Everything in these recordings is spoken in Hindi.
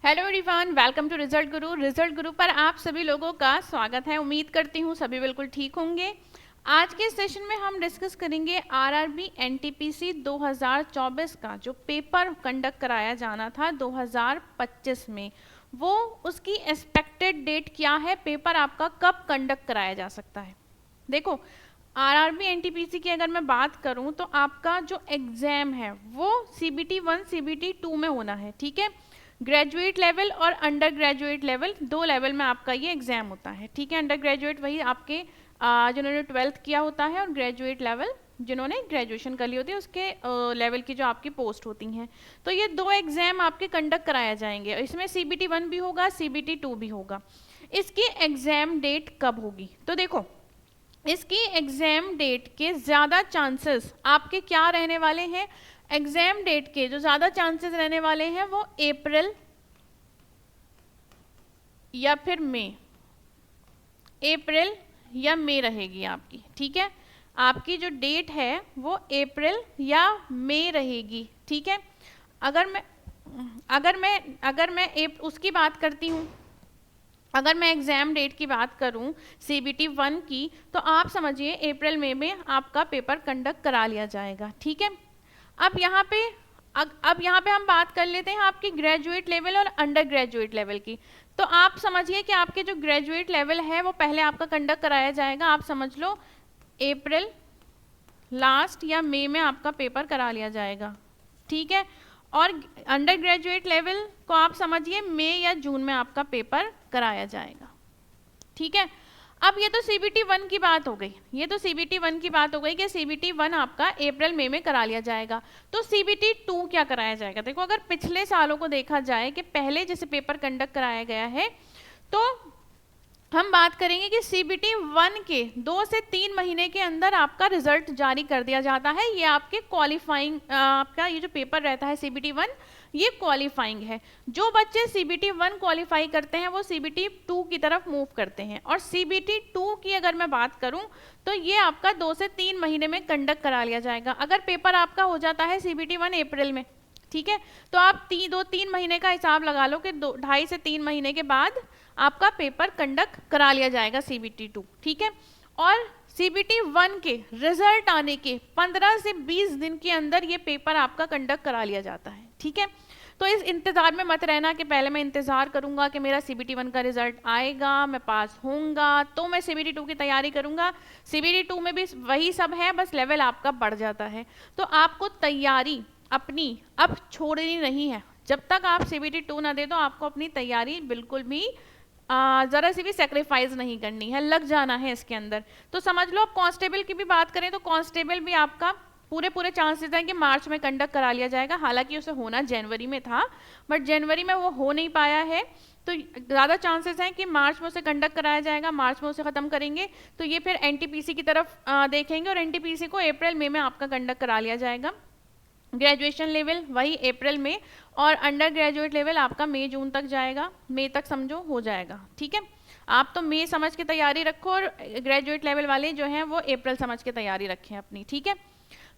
Hello everyone, welcome to Result Guru. Result Guru पर आप सभी लोगों का स्वागत है। उम्मीद करती हूँ सभी बिल्कुल ठीक होंगे। आज के सेशन में हम डिस्कस करेंगे आरआरबी एनटीपीसी 2024 का जो पेपर कंडक्ट कराया जाना था 2025 में, वो उसकी एक्सपेक्टेड डेट क्या है, पेपर आपका कब कंडक्ट कराया जा सकता है। देखो, आरआरबी एनटीपीसी की अगर मैं बात करूं तो आपका जो एग्जाम है वो सीबीटी 1 सीबीटी 2 में होना है। ठीक है, ग्रेजुएट लेवल और अंडर ग्रेजुएट लेवल, दो लेवल में आपका ये एग्जाम होता है। ठीक है, अंडर ग्रेजुएट वही आपके जिन्होंने 12th किया होता है, और ग्रेजुएट लेवल जिन्होंने ग्रेजुएशन कर ली होती है उसके लेवल की जो आपकी पोस्ट होती हैं। तो ये दो एग्जाम आपके कंडक्ट कराए जाएंगे। इसमें सीबीटी 1 भी होगा, सीबीटी 2 भी होगा। इसकी एग्जाम डेट कब होगी? तो देखो, इसकी एग्जाम डेट के ज़्यादा चांसेस आपके क्या रहने वाले हैं? एग्जाम डेट के जो ज़्यादा चांसेस रहने वाले हैं वो अप्रैल या फिर मई, अप्रैल या मई रहेगी आपकी। ठीक है, आपकी जो डेट है वो अप्रैल या मई रहेगी। ठीक है, अगर मैं उसकी बात करती हूँ, अगर मैं एग्जाम डेट की बात करूं सीबीटी 1 की, तो आप समझिए अप्रैल मई में आपका पेपर कंडक्ट करा लिया जाएगा। ठीक है, अब यहाँ पे हम बात कर लेते हैं आपकी ग्रेजुएट लेवल और अंडर ग्रेजुएट लेवल की। तो आप समझिए कि आपके जो ग्रेजुएट लेवल है वो पहले आपका कंडक्ट कराया जाएगा। आप समझ लो अप्रैल लास्ट या मई में आपका पेपर करा लिया जाएगा। ठीक है, और अंडर ग्रेजुएट लेवल को आप समझिए मई या जून में आपका पेपर कराया जाएगा। ठीक है, अब ये तो सीबीटी 1 की बात हो गई, कि सीबीटी 1 आपका अप्रैल मई में करा लिया जाएगा। तो सीबीटी 2 क्या कराया जाएगा? देखो, अगर पिछले सालों को देखा जाए कि पहले जैसे पेपर कंडक्ट कराया गया है, तो हम बात करेंगे कि सीबीटी 1 के 2 से 3 महीने के अंदर आपका रिजल्ट जारी कर दिया जाता है। ये आपके क्वालिफाइंग, आपका ये जो पेपर रहता है सीबीटी 1, ये क्वालिफाइंग है। जो बच्चे सीबीटी 1 क्वालिफाई करते हैं वो सीबीटी 2 की तरफ मूव करते हैं। और सीबीटी 2 की अगर मैं बात करूं तो ये आपका 2 से 3 महीने में कंडक्ट करा लिया जाएगा। अगर पेपर आपका हो जाता है सीबीटी 1 अप्रैल में, ठीक है, तो आप 2-3 महीने का हिसाब लगा लो कि 2.5 से 3 महीने के बाद आपका पेपर कंडक्ट करा लिया जाएगा सीबीटी 2। ठीक है, और सीबीटी 1 के रिजल्ट आने के 15 से 20 दिन के अंदर ये पेपर आपका कंडक्ट करा लिया जाता है। ठीक है, तो इस इंतजार में मत रहना कि पहले मैं इंतजार करूंगा कि मेरा सीबीटी 1 का रिजल्ट आएगा, मैं पास होऊंगा तो मैं सीबीटी 2 की तैयारी करूंगा। सीबीटी 2 में भी वही सब है, बस लेवल आपका बढ़ जाता है। तो आपको तैयारी अपनी अब छोड़नी नहीं है। जब तक आप सीबीटी 2 ना दे दो, आपको अपनी तैयारी बिल्कुल भी ज़रा सी भी सेक्रीफाइस नहीं करनी है, लग जाना है इसके अंदर। तो समझ लो, अब कांस्टेबल की भी बात करें तो कांस्टेबल भी आपका पूरे चांसेस हैं कि मार्च में कंडक्ट करा लिया जाएगा। हालांकि उसे होना जनवरी में था, बट जनवरी में वो हो नहीं पाया है, तो ज़्यादा चांसेस हैं कि मार्च में उसे कंडक्ट कराया जाएगा, मार्च में उसे ख़त्म करेंगे। तो ये फिर एनटीपीसी की तरफ देखेंगे, और एनटीपीसी को अप्रैल मई में आपका कंडक्ट करा लिया जाएगा। ग्रेजुएशन लेवल वही अप्रैल में, और अंडर ग्रेजुएट लेवल आपका मई जून तक जाएगा, मई तक समझो हो जाएगा। ठीक है, आप तो मई समझ के तैयारी रखो, और ग्रेजुएट लेवल वाले जो हैं वो अप्रैल समझ के तैयारी रखें अपनी। ठीक है,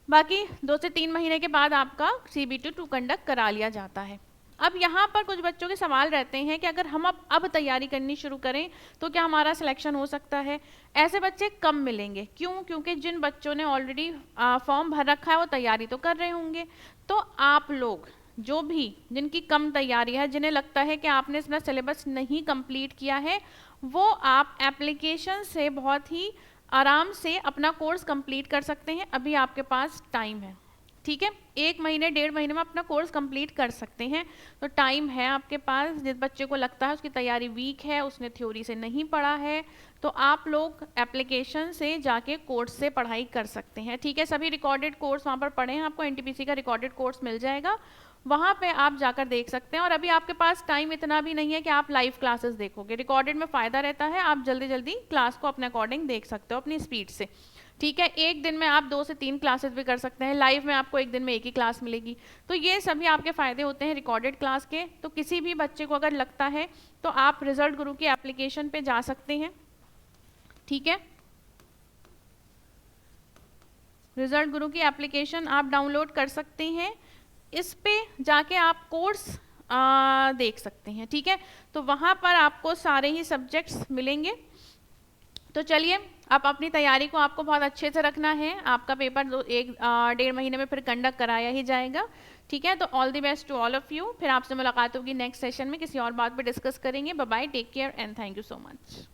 बाकी 2 से 3 महीने के बाद आपका सीबीटी 2 कंडक्ट करा लिया जाता है। अब यहाँ पर कुछ बच्चों के सवाल रहते हैं कि अगर हम अब तैयारी करनी शुरू करें तो क्या हमारा सिलेक्शन हो सकता है? ऐसे बच्चे कम मिलेंगे। क्यों? क्योंकि जिन बच्चों ने ऑलरेडी फॉर्म भर रखा है वो तैयारी तो कर रहे होंगे। तो आप लोग जो भी जिनकी कम तैयारी है, जिन्हें लगता है कि आपने अपना सिलेबस नहीं कंप्लीट किया है, वो आप एप्लीकेशन से बहुत ही आराम से अपना कोर्स कंप्लीट कर सकते हैं। अभी आपके पास टाइम है। ठीक है, 1 महीने 1.5 महीने में अपना कोर्स कंप्लीट कर सकते हैं, तो टाइम है आपके पास। जिस बच्चे को लगता है उसकी तैयारी वीक है, उसने थ्योरी से नहीं पढ़ा है, तो आप लोग एप्लीकेशन से जाके कोर्स से पढ़ाई कर सकते हैं। ठीक है, सभी रिकॉर्डेड कोर्स वहाँ पर पढ़े हैं, आपको एनटीपीसी का रिकॉर्डेड कोर्स मिल जाएगा, वहाँ पे आप जाकर देख सकते हैं। और अभी आपके पास टाइम इतना भी नहीं है कि आप लाइव क्लासेस देखोगे। रिकॉर्डेड में फ़ायदा रहता है, आप जल्दी जल्दी क्लास को अपने अकॉर्डिंग देख सकते हो अपनी स्पीड से। ठीक है, एक दिन में आप 2 से 3 क्लासेस भी कर सकते हैं, लाइव में आपको एक दिन में एक ही क्लास मिलेगी। तो ये सभी आपके फ़ायदे होते हैं रिकॉर्डेड क्लास के। तो किसी भी बच्चे को अगर लगता है तो आप रिजल्ट गुरु की एप्लीकेशन पे जा सकते हैं। ठीक है, रिजल्ट गुरु की एप्लीकेशन आप डाउनलोड कर सकते हैं। इस पे जाके आप कोर्स देख सकते हैं, ठीक है। तो वहाँ पर आपको सारे ही सब्जेक्ट्स मिलेंगे। तो चलिए, आप अपनी तैयारी को आपको बहुत अच्छे से रखना है। आपका पेपर 1-1.5 महीने में फिर कंडक्ट कराया ही जाएगा, ठीक है। तो all the best to all of you. फिर आपसे मुलाकात होगी नेक्स्ट सेशन में, किसी और बात पे डिस्कस करेंगे। Bye bye, take care and thank you so much.